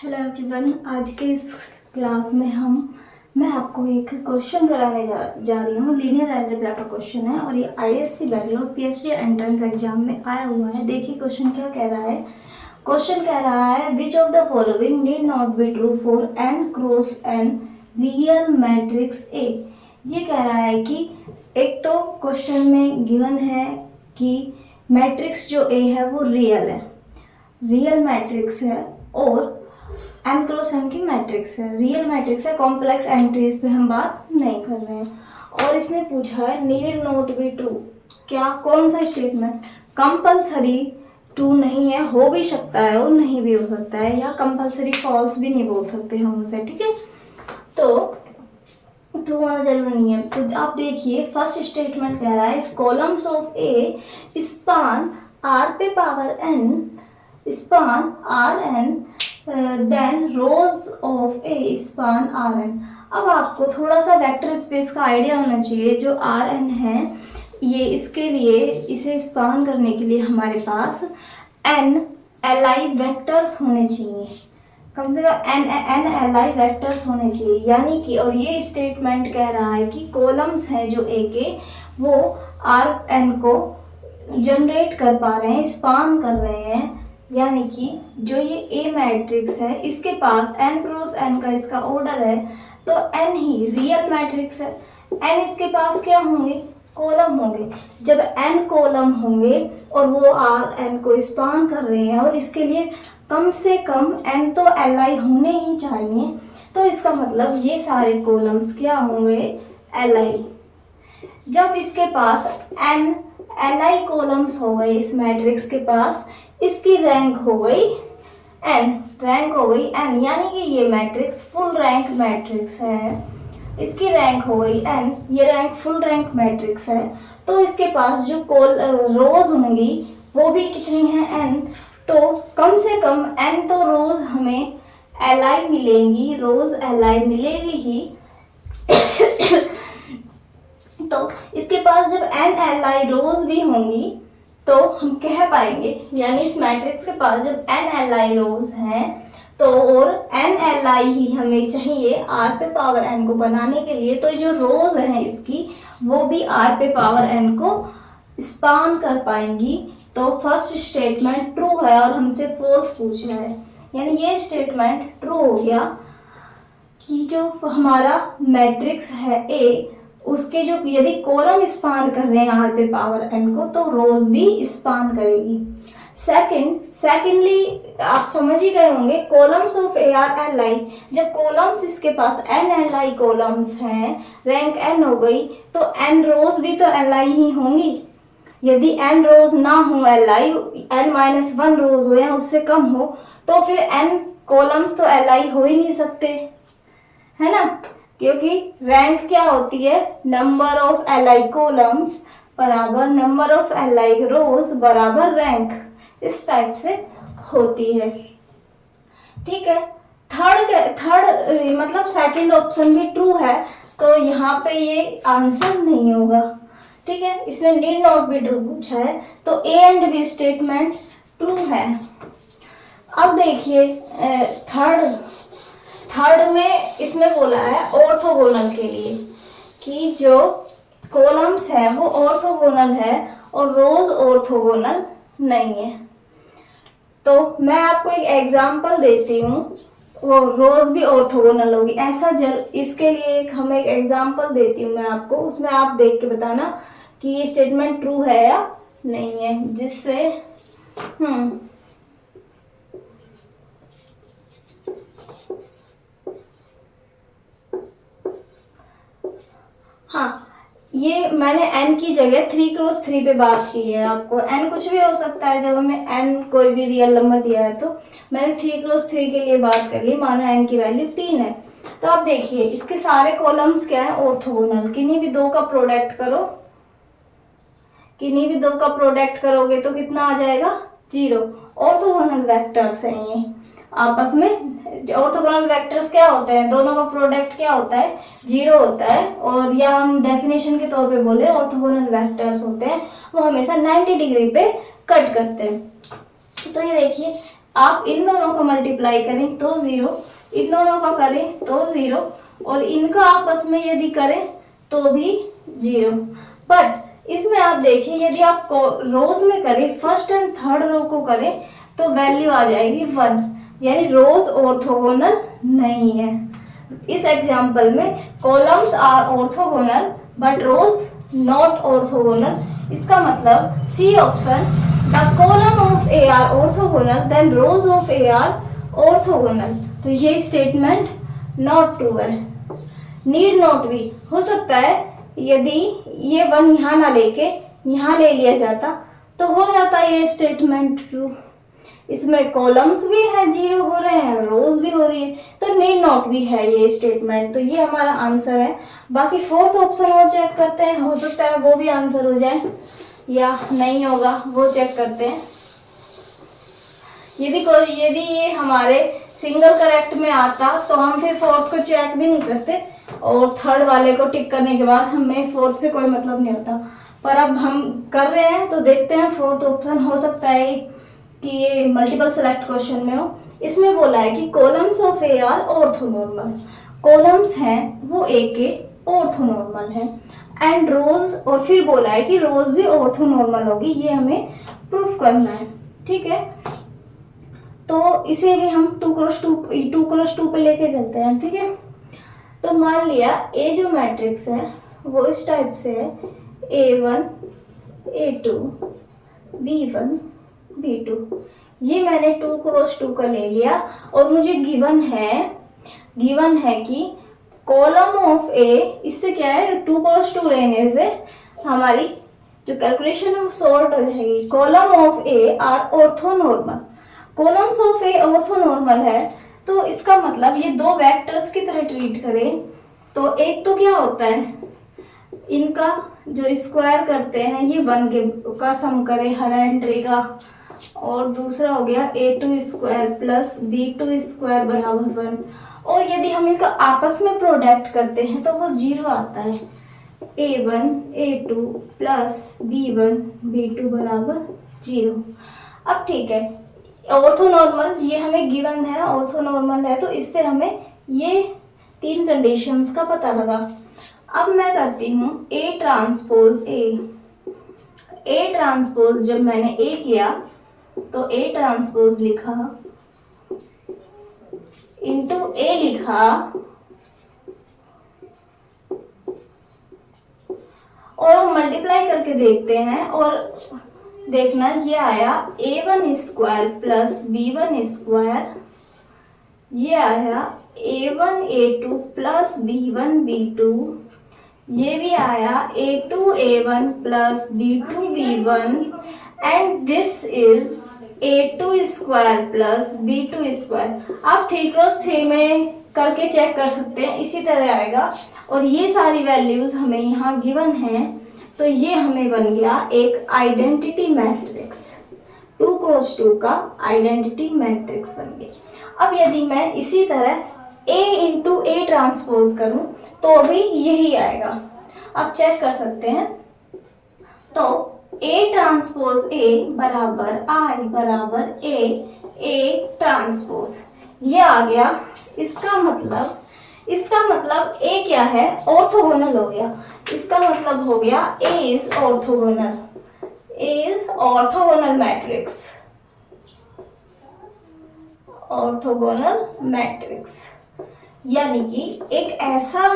Hello everyone, आज के इस क्लास में मैं आपको एक क्वेश्चन कराने जा रही हूँ। लीनियर अलजेब्रा का क्वेश्चन है और ये ISC Bangalore PhD entrance exam में आया हुआ है। देखिए क्वेश्चन क्या कह रहा है। क्वेश्चन कह रहा है which of the following need not be true for n cross n real matrix A. ये कह रहा है कि एक तो क्वेश्चन में गिवन है कि मैट्रिक्स जो ए है वो रियल मैट्रिक्स है और एन क्रॉस एन की मैट्रिक्स है, रियल मैट्रिक्स है। कॉम्प्लेक्स एंट्रीज पे हम बात नहीं कर रहे हैं। और इसने पूछा है नीड नॉट बी ट्रू, क्या कौन सा स्टेटमेंट कंपल्सरी ट्रू नहीं है, हो भी सकता है और नहीं भी हो सकता है, या कंपल्सरी फॉल्स भी नहीं बोल सकते हम उसे। ठीक है, तो ट्रू होना जरूरी नहीं है। तो आप देखिए फर्स्ट स्टेटमेंट कह रहा है if columns of A span R पे power n span R n then rows of A span R n. अब आपको थोड़ा सा वेक्टर स्पेस का आइडिया होना चाहिए। जो आर एन है ये इसके लिए इसे स्पान करने के लिए हमारे पास एन एल आई वेक्टर्स होने चाहिए, कम से कम एन एल आई वेक्टर्स होने चाहिए। यानी कि और ये स्टेटमेंट कह रहा है कि कॉलम्स हैं जो ए के वो आर एन को जनरेट कर पा रहे हैं, स्पान कर रहे हैं। यानी कि जो ये ए मैट्रिक्स है इसके पास एन क्रॉस एन का इसका ऑर्डर है, तो एन ही रियल मैट्रिक्स है। एन इसके पास क्या होंगे, कॉलम होंगे। जब एन कॉलम होंगे और वो आर एन को स्पान कर रहे हैं और इसके लिए कम से कम एन तो एल आई होने ही चाहिए, तो इसका मतलब ये सारे कॉलम्स क्या होंगे, एल आई। जब इसके पास एन एल आई कॉलम्स हो गए इस मैट्रिक्स के पास, इसकी रैंक हो गई एन, रैंक हो गई एन, यानी कि ये मैट्रिक्स फुल रैंक मैट्रिक्स है। इसकी रैंक हो गई एन, ये रैंक फुल रैंक मैट्रिक्स है। तो इसके पास जो रोज होंगी वो भी कितनी है, एन। तो कम से कम एन तो रोज हमें एल आई मिलेंगी, रोज एल आई मिलेगी ही। तो इसके पास जब एन एल आई रोज भी होंगी तो हम कह पाएंगे, यानी इस मैट्रिक्स के पास जब एन एल आई रोज हैं तो और एन एल आई ही हमें चाहिए आर पे पावर एन को बनाने के लिए, तो जो रोज हैं इसकी वो भी आर पे पावर एन को स्पान कर पाएंगी। तो फर्स्ट स्टेटमेंट ट्रू है और हमसे फॉल्स पूछा है, यानी ये स्टेटमेंट ट्रू हो गया कि जो हमारा मैट्रिक्स है ए उसके जो यदि कॉलम स्पान कर रहे हैं आर पे पावर एन को तो रोज भी स्पान करेगी। सेकेंडली आप समझ ही गए होंगे columns of A R L I. जब कॉलम्स इसके पास एन एल आई कॉलम्स हैं, रैंक एन हो गई, तो एन रोज भी तो एल आई ही होंगी। यदि एन रोज ना हो L I, n minus one rows हो या उससे कम हो, तो फिर एन कॉलम्स तो एल आई हो ही नहीं सकते, है ना, क्योंकि रैंक क्या होती है, number of L I columns बराबर नंबर ऑफ एल आई रोज बराबर रैंक, इस टाइप से होती है। ठीक है, थर्ड मतलब सेकंड ऑप्शन भी ट्रू है, तो यहाँ पे ये आंसर नहीं होगा। ठीक है, इसमें नीड नॉट बी ट्रू पूछा है, तो A and B statement true है। अब देखिए थर्ड में इसमें बोला है ऑर्थोगोनल के लिए कि जो कॉलम्स है वो ऑर्थोगोनल है और रोज ऑर्थोगोनल नहीं है। तो मैं आपको एक एग्जांपल देती हूँ, वो रोज भी ऑर्थोगोनल होगी ऐसा इसके लिए हम एक एग्जांपल देती हूँ मैं आपको, उसमें आप देख के बताना कि ये स्टेटमेंट ट्रू है या नहीं है, जिससे हाँ, ये मैंने n की जगह 3x3 पे बात की है। आपको n कुछ भी हो सकता है, जब हमें n कोई भी रियल नंबर दिया है तो मैंने 3x3 के लिए बात कर ली, माना n की वैल्यू 3 है। तो आप देखिए इसके सारे कॉलम्स क्या है, ऑर्थोगोनल। किन्हीं भी दो का प्रोडक्ट करो, किन्हीं भी दो का प्रोडक्ट करोगे तो कितना आ जाएगा, 0। ऑर्थोगोनल वेक्टर्स हैं ये आपस में। ऑर्थोगोनल वेक्टर्स क्या होते हैं, दोनों का प्रोडक्ट क्या होता है, 0 होता है। और या हम डेफिनेशन के तौर पे बोले ऑर्थोगोनल वेक्टर्स होते हैं वो हमेशा 90 डिग्री पे कट करते हैं। तो ये देखिए आप इन दोनों को मल्टीप्लाई करें तो 0, इन दोनों का करें तो 0, और इनका आपस में यदि करें तो भी 0। बट इसमें आप देखिए, यदि आप रोज में करें, फर्स्ट एंड थर्ड रो को करें तो वैल्यू आ जाएगी 1, यानी रोज ऑर्थोगोनल नहीं है। इस एग्जाम्पल में columns are orthogonal but rows not orthogonal. इसका मतलब C option, the column of A are orthogonal then rows of A are orthogonal. तो ये स्टेटमेंट नॉट ट्रू है। नीड नॉट भी हो सकता है, यदि ये 1 यहाँ ना लेके यहाँ ले लिया जाता तो हो जाता ये स्टेटमेंट ट्रू। इसमें कॉलम्स भी है, 0 हो रहे हैं, रोज भी हो रही है, तो नीड नॉट भी है ये स्टेटमेंट। तो ये हमारा आंसर है। बाकी फोर्थ ऑप्शन और चेक करते हैं, हो सकता है वो भी आंसर हो जाए या नहीं होगा, वो चेक करते हैं। यदि ये हमारे सिंगल करेक्ट में आता तो हम फिर फोर्थ को चेक भी नहीं करते, और थर्ड वाले को टिक करने के बाद हमें फोर्थ से कोई मतलब नहीं होता। पर अब हम कर रहे हैं तो देखते हैं, फोर्थ ऑप्शन हो सकता है कि ये मल्टीपल सेलेक्ट क्वेश्चन में हो। इसमें बोला है कि columns of A are orthonormal, columns हैं वो ए के ऑर्थोनॉर्मल है, एंड रोज, और फिर बोला है कि रोज भी ऑर्थोनॉर्मल होगी, ये हमें प्रूफ करना है। ठीक है, तो इसे भी हम 2x2 पे लेके चलते हैं। ठीक है, तो मान लिया ए जो मैट्रिक्स है वो इस टाइप से है, A1 A2 B1 B2। ये मैंने 2x2 का ले लिया, और मुझे गिवन है कि कॉलम ऑफ ए, इससे क्या है 2x2 रहने से हमारी जो कैलकुलेशन है वो सॉर्ट हो जाएगी। Column of A are orthonormal, columns of A orthonormal है, तो इसका मतलब ये दो वेक्टर्स की तरह ट्रीट करें। तो एक तो क्या होता है, इनका जो स्क्वायर करते हैं ये 1 का सम करें हर एंट्री का, और दूसरा हो गया A2 square plus B2 square बराबर 1, और यदि हम इनका आपस में प्रोडक्ट करते हैं तो वो 0 आता है। A1 A2 plus B1 B2 बराबर 0। अब ठीक है, ऑर्थोनॉर्मल ये हमें गिवन है, ऑर्थोनॉर्मल है, तो इससे हमें ये 3 कंडीशंस का पता लगा। अब मैं करती हूँ A ट्रांसपोज A ट्रांसपोज, जब मैंने A किया तो A ट्रांसपोज लिखा इंटू A लिखा, और हम मल्टीप्लाई करके देखते हैं, और देखना ये आया A1 square plus B1 square, ये आया A1 A2 plus B1 B2, ये भी आया A2 A1 plus B2 B1, and this is A2 square plus B2 square. आप 3x3 में करके चेक कर सकते हैं, इसी तरह आएगा। और ये सारी वैल्यूज हमें यहाँ गिवन हैं, तो ये हमें बन गया एक आइडेंटिटी मैट्रिक्स, 2x2 का आइडेंटिटी मैट्रिक्स बन गया। अब यदि मैं इसी तरह A इंटू A ट्रांसपोज करूं तो भी यही आएगा, आप चेक कर सकते हैं। तो A ट्रांसपोज A बराबर I बराबर A ट्रांसपोज, ये आ गया। इसका मतलब A क्या है, ऑर्थोगोनल हो गया। इसका मतलब हो गया A इज ऑर्थोगोनल मैट्रिक्स, यानी कि एक ऐसा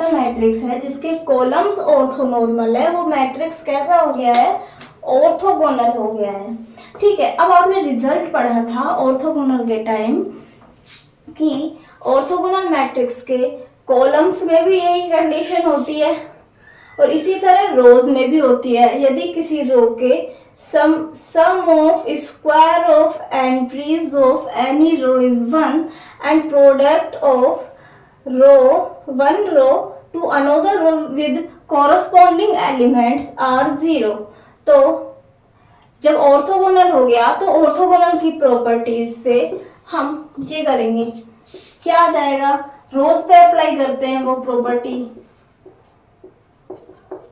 मैट्रिक्स है जिसके कॉलम्स ऑर्थोनॉर्मल है, वो मैट्रिक्स कैसा हो गया है, ऑर्थोगोनल हो गया है। ठीक है, अब आपने रिजल्ट पढ़ा था ऑर्थोगोनल के टाइम कि ऑर्थोगोनल मैट्रिक्स के कॉलम्स में भी यही कंडीशन होती है, और इसी तरह रोज में भी होती है। यदि किसी रो के sum of square of entries of any row is 1 and product of one row to another row with corresponding elements are 0। तो जब ऑर्थोगोनल हो गया तो ऑर्थोगोनल की प्रॉपर्टीज से हम ये करेंगे, क्या आ जाएगा, रोज पे अप्लाई करते हैं वो प्रॉपर्टी,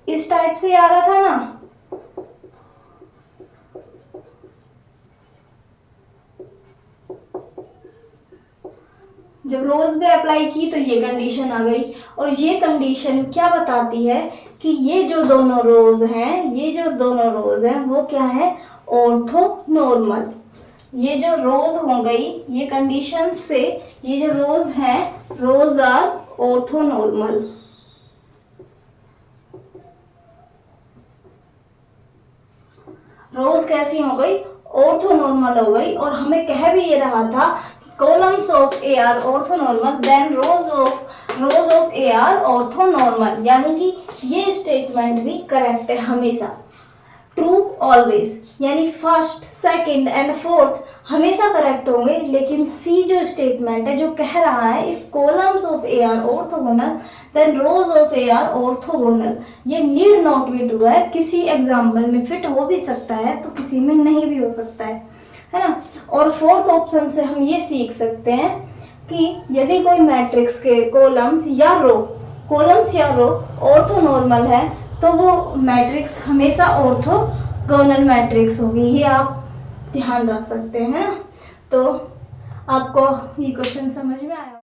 इस टाइप से आ रहा था ना। जब रोज पे अप्लाई की तो ये कंडीशन आ गई, और ये कंडीशन क्या बताती है कि ये जो दोनों रोज हैं वो क्या है, ऑर्थोनॉर्मल। ये जो रोज हो गई, ये कंडीशन से ये जो रोज हैं, रोज आर ऑर्थोनॉर्मल। रोज कैसी हो गई, ऑर्थोनॉर्मल हो गई। और हमें कह भी ये रहा था columns of A are orthonormal, then rows of A are orthonormal, यानी कि ये स्टेटमेंट भी करेक्ट है हमेशा, ट्रू ऑलवेज, यानी फर्स्ट, सेकंड एंड फोर्थ हमेशा करेक्ट होंगे। लेकिन सी जो स्टेटमेंट है जो कह रहा है if columns of A are orthogonal then rows of A are orthogonal, ये नीड नॉट बी ट्रू है। किसी एग्जाम्पल में फिट हो भी सकता है तो किसी में नहीं भी हो सकता है ना। और फोर्थ ऑप्शन से हम ये सीख सकते हैं कि यदि कोई मैट्रिक्स के कॉलम्स या रो ऑर्थोनॉर्मल है तो वो मैट्रिक्स हमेशा ऑर्थोगोनल मैट्रिक्स होगी। ये आप ध्यान रख सकते हैं। तो आपको ये क्वेश्चन समझ में आया?